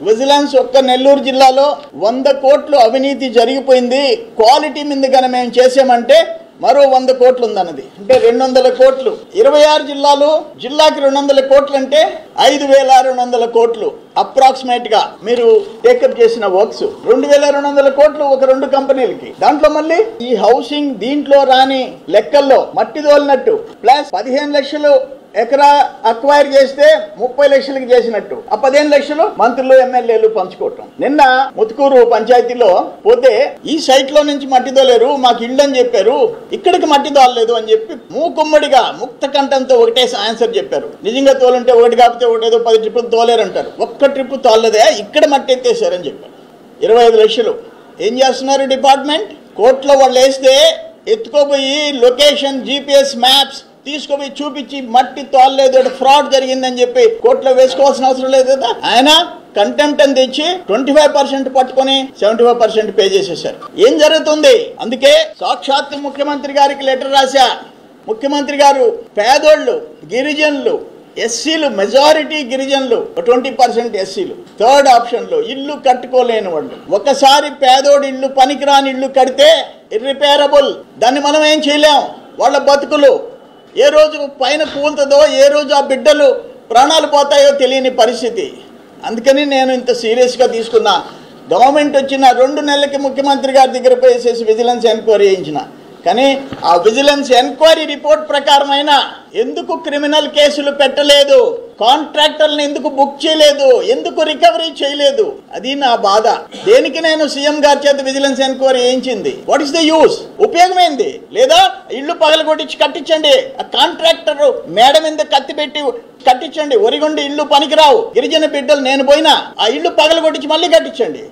Vigilance ఒక్క నెల్లూరు జిల్లాలో 100 కోట్లు అవినీతి జరిగిపోయింది, క్వాలిటీ మీద గాన మేము చేసామంటే మరో 100 కోట్లు ఉందన్నది. అంటే 200 కోట్లు. 26 జిల్లాలు, జిల్లాకి 200 కోట్లు అంటే 5,200 కోట్లు అప్రాక్సిమేట్ గా మీరు టేకప్ చేసిన వర్క్స్. 2,200 కోట్లు ఒక 2 కంపెనీలకి. దాంట్లో మళ్ళీ ఈ హౌసింగ్ దీంట్లో రాని లెక్కల్లో మట్టి తోలినట్టు ప్లస్ 15 లక్షలు ఎకరా అక్వైర్ చేస్తే 30 లక్షలకి చేసినట్టు, ఆ 15 లక్షలు మంత్రులు ఎమ్మెల్యేలు పంచుకోవటం. నిన్న ముత్తుకూరు పంచాయతీలో పోతే ఈ సైట్ లో నుంచి మట్టి తోలేరు, మాకు ఇల్లు అని చెప్పారు, ఇక్కడికి మట్టి తోలలేదు అని చెప్పి మూకుమ్మడిగా ముక్త కంఠంతో ఒకటే ఆన్సర్ చెప్పారు. నిజంగా తోలుంటే ఒకటి కాకపోతే ఒకటేదో 10 ట్రిప్పులు తోలేరంటారు. ఒక్క ట్రిప్ తోలలేదే, ఇక్కడ మట్టి ఎత్తేసారని చెప్పారు. 25 లక్షలు ఏం చేస్తున్నారు డిపార్ట్మెంట్? కోర్టులో వాళ్ళు వేస్తే ఎత్తుకోపోయి లొకేషన్ GPS మ్యాప్స్ తీసుకుపోయి చూపించి మట్టి తోలలేదు, ఫ్రాడ్ జరిగిందని చెప్పి కోర్టులో వేసుకోవాల్సిన అవసరం లేదు కదా. ఆయన కంటెంప్ట్ అని తెచ్చి 25% పట్టుకొని 75% పే చేసేసారు. ఏం జరుగుతుంది? అందుకే సాక్షాత్ ముఖ్యమంత్రి గారికి లెటర్ రాశా. ముఖ్యమంత్రి గారు పేదోళ్ళు, గిరిజనులు, ఎస్సీలు, మెజారిటీ గిరిజనులు, 20% ఎస్సీలు, థర్డ్ ఆప్షన్ లో ఇల్లు కట్టుకోలేని వాళ్ళు, ఒకసారి పేదోడు ఇల్లు పనికిరాని ఇల్లు కడితే ఇర్రిపేరబుల్, దాన్ని మనం ఏం చేయలేం. వాళ్ళ బతుకులు ఏ రోజు పైన కూలుతుందో, ఏ రోజు ఆ బిడ్డలు ప్రాణాలు పోతాయో తెలియని పరిస్థితి. అందుకని నేను ఇంత సీరియస్గా తీసుకున్నా. గవర్నమెంట్ వచ్చిన 2 నెలలకి ముఖ్యమంత్రి గారి దగ్గర పోయేసేసి విజిలెన్స్ ఎంక్వైరీ చేయించిన. కానీ ఆ విజిలెన్స్ ఎంక్వైరీ రిపోర్ట్ ప్రకారమైనా ఎందుకు క్రిమినల్ కేసులు పెట్టలేదు, కాంట్రాక్టర్లను ఎందుకు బుక్ చేయలేదు, ఎందుకు రికవరీ చేయలేదు, అది నా బాధ. దేనికి నేను సీఎం గారి చేత విజిలెన్స్ ఎంక్వైరీ చేయించింది? What is the use? ఉపయోగమైంది లేదా? ఇల్లు పగలగొట్టించి కట్టించండి, ఆ కాంట్రాక్టర్ మేడ మీద కత్తి పెట్టి కట్టించండి. ఒరిగొండి ఇల్లు పనికిరావు, గిరిజన బిడ్డలు నేను పోయినా ఆ ఇల్లు పగలగొట్టించి మళ్ళీ కట్టించండి.